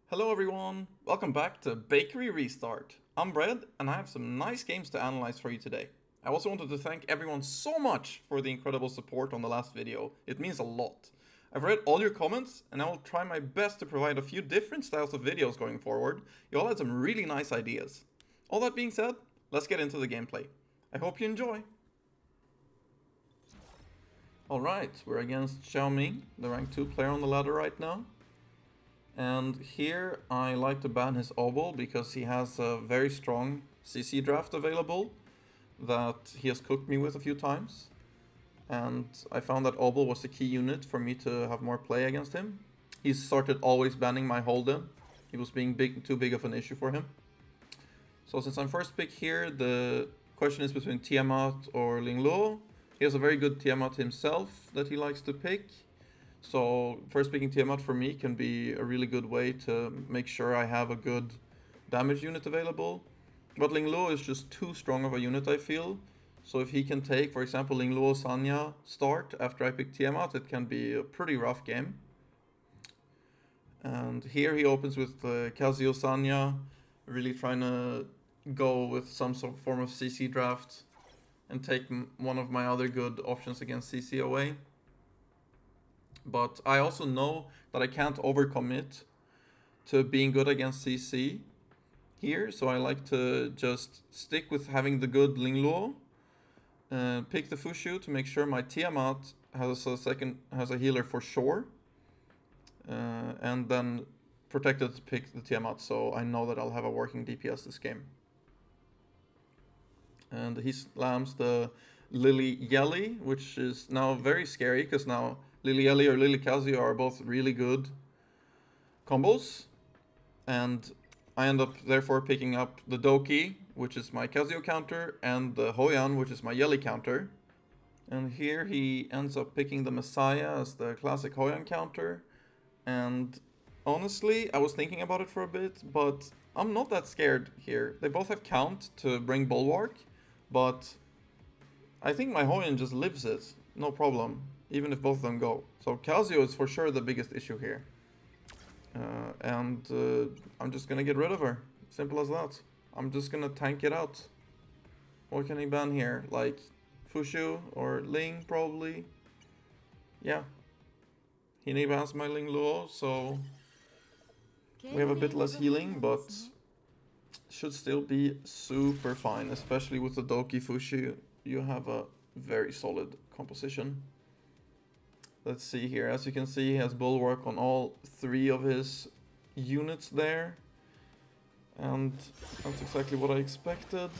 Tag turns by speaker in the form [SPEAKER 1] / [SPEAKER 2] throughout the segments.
[SPEAKER 1] Hello everyone, welcome back to Bakery Restart. I'm Brad and I have some nice games to analyze for you today. I also wanted to thank everyone so much for the incredible support on the last video, it means a lot. I've read all your comments and I will try my best to provide a few different styles of videos going forward. You all had some really nice ideas. All that being said, let's get into the gameplay. I hope you enjoy. Alright, we're against Xiaoming, the rank 2 player on the ladder right now. And here I like to ban his Obol because he has a very strong CC draft available that he has cooked me with a few times. And I found that Obol was the key unit for me to have more play against him. He started always banning my Holden. He was being too big of an issue for him. So since I'm first pick here, the question is between Tiamat or Lingluo. He has a very good Tiamat himself that he likes to pick. So first picking Tiamat for me can be a really good way to make sure I have a good damage unit available. But Lingluo is just too strong of a unit, I feel. So if he can take, for example, Lingluo Sanya start after I pick Tiamat, it can be a pretty rough game. And here he opens with Kazuyo Sanya, really trying to go with some sort of form of CC draft and take one of my other good options against CC away. But I also know that I can't overcommit to being good against CC here, so I like to just stick with having the good Lingluo, pick the Fushu to make sure my Tiamat has a healer for sure, and then protected to pick the Tiamat, so I know that I'll have a working DPS this game. And he slams the Lily Yelly, which is now very scary because now Lily Ellie or Lily Kazuyo are both really good combos. And I end up therefore picking up the Doki, which is my Kazuyo counter, and the Hoyan, which is my Yelly counter. And here he ends up picking the Messiah as the classic Hoyan counter. And honestly, I was thinking about it for a bit, but I'm not that scared here. They both have count to bring Bulwark, but I think my Hoyan just lives it, no problem, even if both of them go. So Kazuyo is for sure the biggest issue here. I'm just gonna get rid of her. Simple as that. I'm just gonna tank it out. What can he ban here? Like Fushu or Ling probably? Yeah. He bans my Ling Luo, so we have a bit less healing, but should still be super fine, especially with the Doki Fushu. You have a very solid composition. Let's see here. As you can see, he has Bulwark on all three of his units there. And that's exactly what I expected.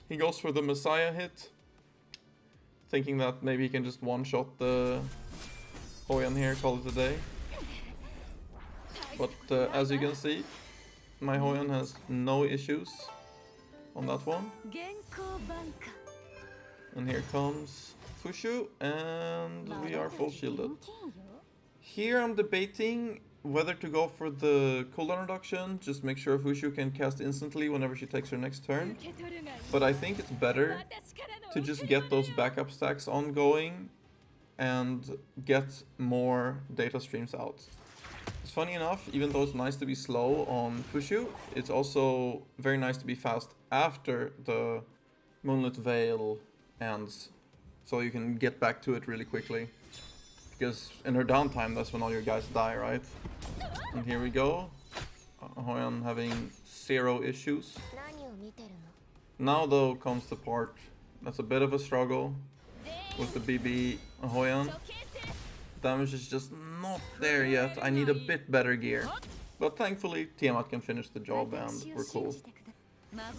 [SPEAKER 1] He goes for the Messiah hit, thinking that maybe he can just one-shot the Hoyan here, call it a day. But as you can see, my Hoyan has no issues on that one. And here comes Fushu, and we are full shielded. Here I'm debating whether to go for the cooldown reduction, just make sure Fushu can cast instantly whenever she takes her next turn. But I think it's better to just get those backup stacks ongoing and get more data streams out. It's funny enough, even though it's nice to be slow on Fushu, it's also very nice to be fast after the Moonlit Veil ends, so you can get back to it really quickly. Because in her downtime, that's when all your guys die, right? And here we go. Hoyan having 0 issues. Now though comes the part that's a bit of a struggle with the BB Hoyan. Damage is just not there yet. I need a bit better gear. But thankfully, Tiamat can finish the job and we're cool.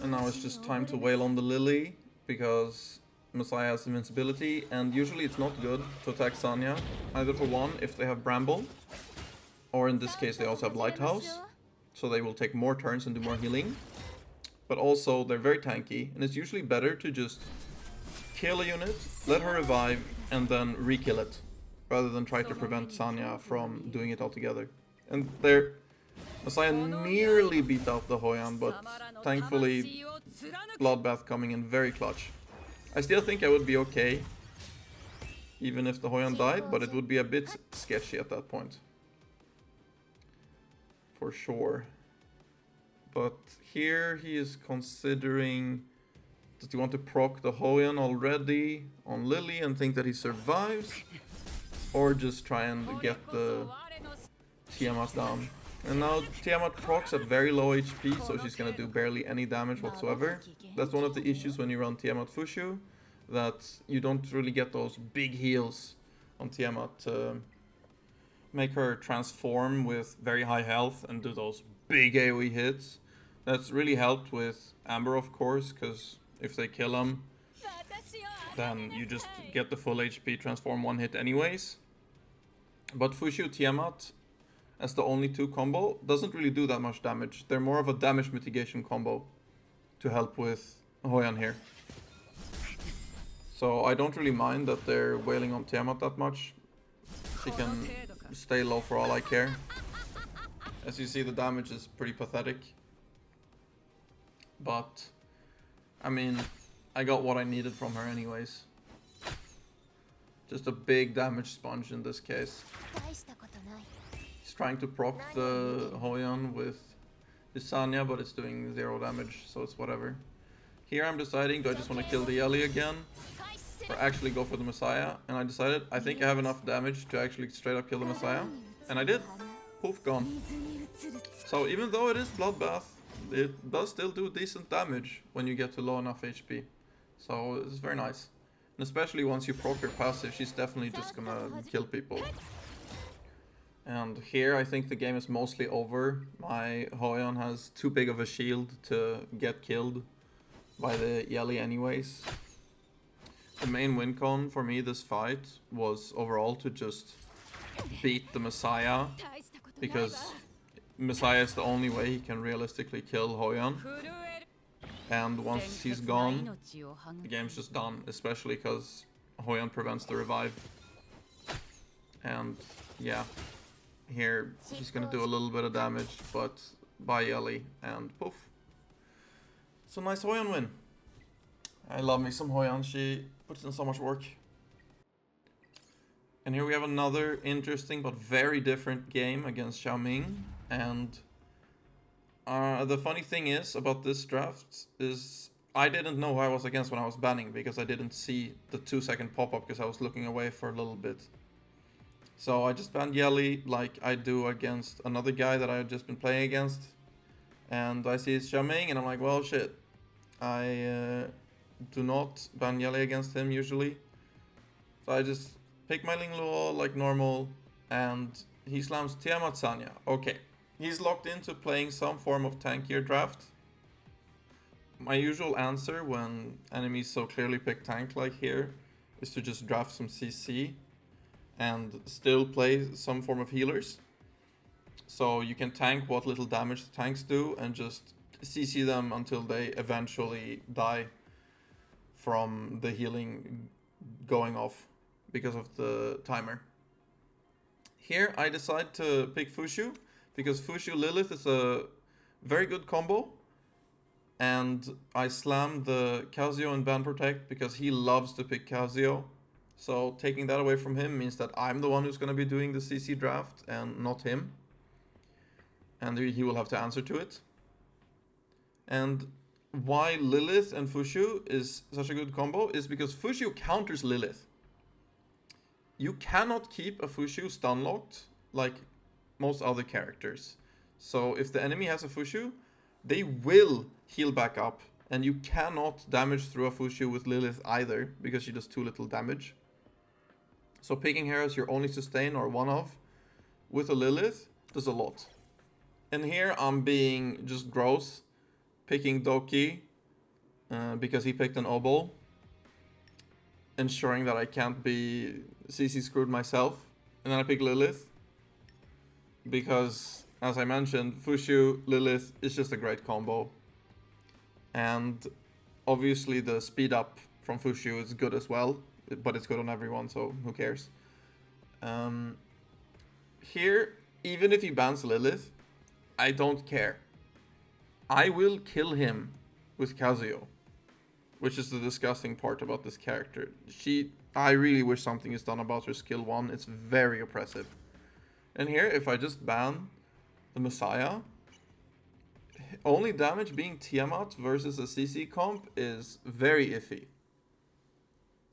[SPEAKER 1] And now it's just time to wail on the Lily, because Messiah has invincibility, and usually it's not good to attack Sanya. Either for one, if they have Bramble, or in this case they also have Lighthouse, so they will take more turns and do more healing. But also they're very tanky, and it's usually better to just kill a unit, let her revive, and then re-kill it, rather than try to prevent Sanya from doing it altogether. And there, Messiah nearly beat out the Hoyan, but thankfully Bloodbath coming in very clutch. I still think I would be okay, even if the Hoyan died, but it would be a bit sketchy at that point. for sure. But here he is considering, does he want to proc the Hoyan already on Lily and think that he survives? Or just try and get the Tiamat down. And now Tiamat procs at very low HP, so she's gonna do barely any damage whatsoever. That's one of the issues when you run Tiamat Fushu, that you don't really get those big heals on Tiamat to make her transform with very high health and do those big AoE hits. That's really helped with Amber, of course, because if they kill him, then you just get the full HP transform one hit anyways. But Fushu Tiamat, as the only two combo, doesn't really do that much damage. They're more of a damage mitigation combo to help with Hoyan here. So I don't really mind that they're wailing on Tiamat that much. She can stay low for all I care. As you see, the damage is pretty pathetic. But, I mean, I got what I needed from her anyways. Just a big damage sponge in this case. He's trying to proc the Hoyan with his Sanya, but it's doing 0 damage, so it's whatever. Here I'm deciding, do I just want to kill the Ellie again? Or actually go for the Messiah? And I decided, I think I have enough damage to actually straight up kill the Messiah. And I did. Poof, gone. So even though it is Bloodbath, it does still do decent damage when you get to low enough HP. So it's very nice. And especially once you proc her passive, she's definitely just gonna kill people. And here I think the game is mostly over. My Hoyan has too big of a shield to get killed by the Yelly anyways. The main win con for me this fight was overall to just beat the Messiah, because Messiah is the only way he can realistically kill Hoyan. And once he's gone, the game's just done, especially because Hoyan prevents the revive. And yeah, here he's gonna do a little bit of damage, but by Yelly, and poof. So nice Hoyan win. I love me some Hoyan, she puts in so much work. And here we have another interesting but very different game against Xiaoming. And the funny thing is about this draft is I didn't know who I was against when I was banning, because I didn't see the 2-second pop-up because I was looking away for a little bit. So I just banned Yelly like I do against another guy that I had just been playing against. And I see it's Xiaoming and I'm like, well shit. I do not ban Yelly against him usually. So I just pick my Ling Luo like normal, and he slams Tiamat Sanya. Okay, he's locked into playing some form of tankier draft. My usual answer when enemies so clearly pick tank like here is to just draft some CC and still play some form of healers. So you can tank what little damage the tanks do and just CC them until they eventually die from the healing going off because of the timer. Here I decide to pick Fushu because Fushu Lilith is a very good combo, and I slam the Kazuo and Ban Protect because he loves to pick Kazuo. So taking that away from him means that I'm the one who's going to be doing the CC draft and not him. And he will have to answer to it. And why Lilith and Fushu is such a good combo is because Fushu counters Lilith. You cannot keep a Fushu stun locked like most other characters. So if the enemy has a Fushu, they will heal back up, and you cannot damage through a Fushu with Lilith either because she does too little damage. So picking her as your only sustain or one of with a Lilith does a lot. And here I'm being just gross, picking Doki because he picked an Obo, ensuring that I can't be CC screwed myself. And then I pick Lilith because, as I mentioned, Fushu Lilith is just a great combo. And obviously the speed up from Fushu is good as well, but it's good on everyone, so who cares. Here, even if he bans Lilith, I don't care. I will kill him with Kazuo, which is the disgusting part about this character. I really wish something is done about her skill 1. It's very oppressive. And here, if I just ban the Messiah, only damage being Tiamat versus a CC comp is very iffy.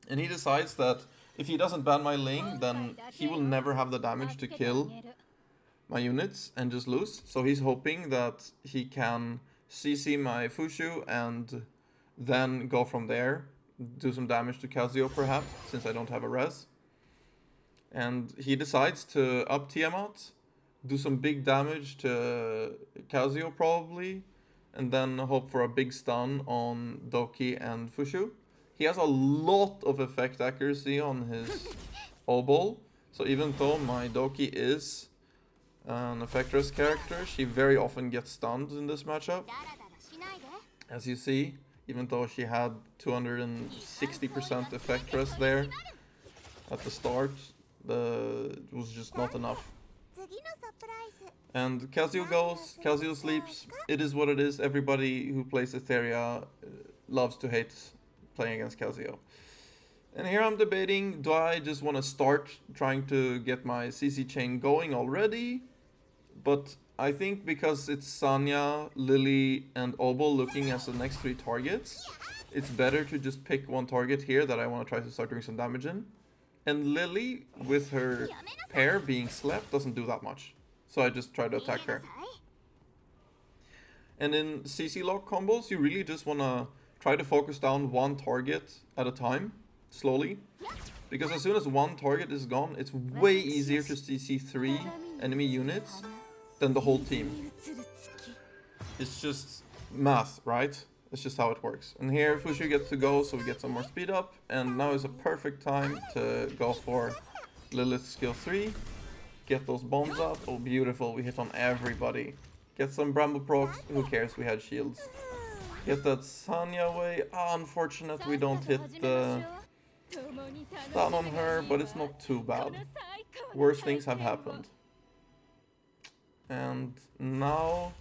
[SPEAKER 1] And he decides that if he doesn't ban my Ling, then he will never have the damage to kill my units and just lose. So he's hoping that he can CC my Fushu and then go from there. Do some damage to Kazuo perhaps, since I don't have a res. And he decides to up Tiamat, do some big damage to Kazuo probably, and then hope for a big stun on Doki and Fushu. He has a lot of effect accuracy on his Obol, so even though my Doki is an effectress character, she very often gets stunned in this matchup. As you see, even though she had 260% effectress there at the start, it was just not enough. And Kazuo goes, Kazuo sleeps, it is what it is. Everybody who plays Etheria loves to hate playing against Kazuo. And here I'm debating, do I just want to start trying to get my CC chain going already? But I think because it's Sanya, Lily, and Obol looking as the next 3 targets, it's better to just pick one target here that I want to try to start doing some damage in. And Lily, with her pair being slept, doesn't do that much. So I just try to attack her. And in CC lock combos, you really just want to try to focus down one target at a time, slowly. Because as soon as one target is gone, it's way easier to CC 3 enemy units than the whole team. It's just math, right? That's just how it works. And here Fushu gets to go, so we get some more speed up. And now is a perfect time to go for Lilith skill 3. Get those bombs up. Oh, beautiful. We hit on everybody. Get some Bramble procs. Who cares? We had shields. Get that Sanya away. Ah, unfortunate we don't hit the stun on her, but it's not too bad. Worse things have happened. And now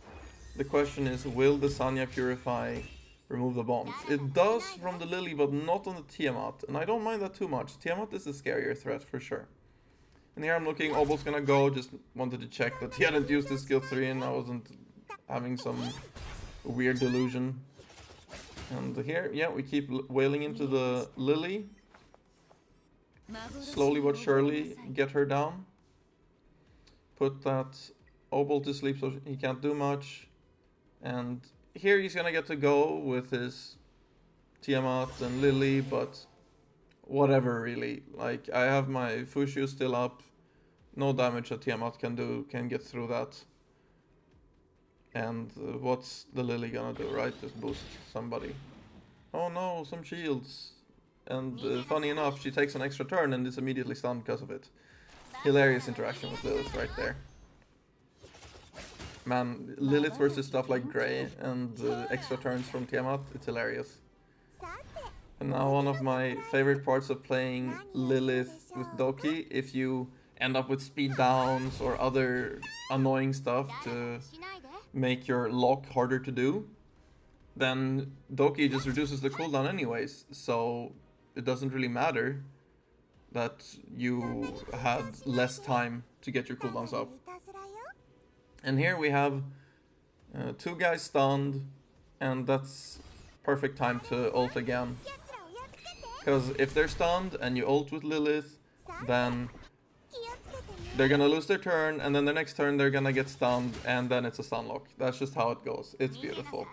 [SPEAKER 1] the question is, will the Sanya Purify remove the bombs? It does from the Lily, but not on the Tiamat. And I don't mind that too much. Tiamat is a scarier threat for sure. And here I'm looking, Obol's gonna go. Just wanted to check that he hadn't used his skill 3 and I wasn't having some weird delusion. And here, yeah, we keep wailing into the Lily. Slowly but surely get her down. Put that Obol to sleep so he can't do much. And here he's gonna get to go with his Tiamat and Lily, but whatever really. Like, I have my Fushu still up. No damage that Tiamat can do, can get through that. And what's the Lily gonna do, right? Just boost somebody. Oh no, some shields. And funny enough, she takes an extra turn and is immediately stunned because of it. Hilarious interaction with Lilith right there. Man, Lilith versus stuff like Grey and extra turns from Tiamat, it's hilarious. And now one of my favorite parts of playing Lilith with Doki, if you end up with speed downs or other annoying stuff to make your lock harder to do, then Doki just reduces the cooldown anyways, so it doesn't really matter that you had less time to get your cooldowns up. And here we have 2 guys stunned, and that's perfect time to ult again. Because if they're stunned and you ult with Lilith, then they're gonna lose their turn, and then the next turn they're gonna get stunned, and then it's a stun lock. That's just how it goes. It's beautiful.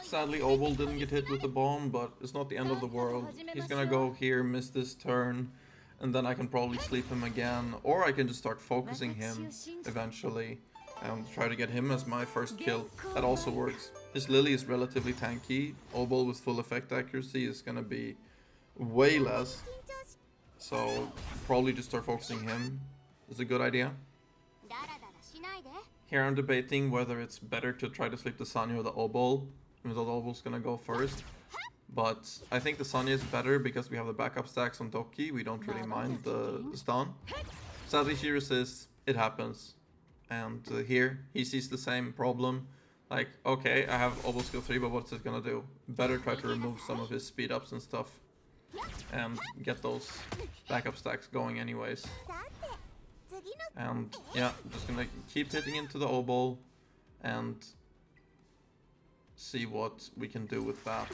[SPEAKER 1] Sadly, Obol didn't get hit with the bomb, but it's not the end of the world. He's gonna go here, miss this turn, and then I can probably sleep him again, or I can just start focusing him eventually and try to get him as my first kill. That also works. His Lily is relatively tanky. Obol with full effect accuracy is gonna be way less. So probably just start focusing him is a good idea. Here I'm debating whether it's better to try to sleep the Sanya or the Obol. Even though the Obol's gonna go first. But I think the Sanya is better because we have the backup stacks on Doki. We don't really mind the stun. Sadly she resists. It happens. And here he sees the same problem. Like, okay, I have Obol skill 3, but what's it gonna do? Better try to remove some of his speed ups and stuff. And get those backup stacks going anyways. And yeah, just gonna keep hitting into the obol and see what we can do with that.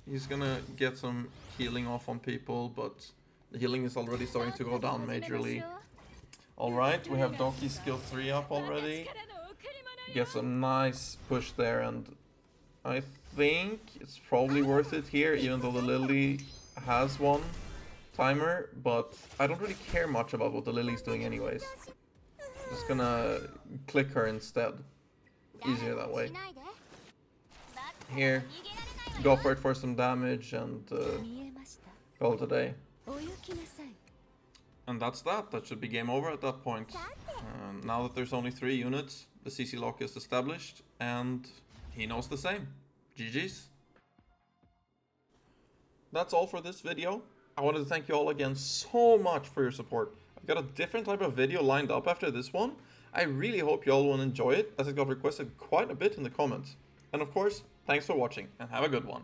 [SPEAKER 1] He's gonna get some healing off on people, but the healing is already starting to go down majorly. Alright, we have Donkey's skill 3 up already. Get some nice push there, and I think it's probably worth it here, even though the Lily has one timer, but I don't really care much about what the Lily's doing anyways. Just gonna click her instead. Easier that way. Here, go for it for some damage and call it a day. And that's that. That should be game over at that point. Now that there's only 3 units, the CC lock is established, and he knows the same. GG's. That's all for this video. I wanted to thank you all again so much for your support. I've got a different type of video lined up after this one. I really hope you all will enjoy it, as it got requested quite a bit in the comments. And of course, thanks for watching, and have a good one.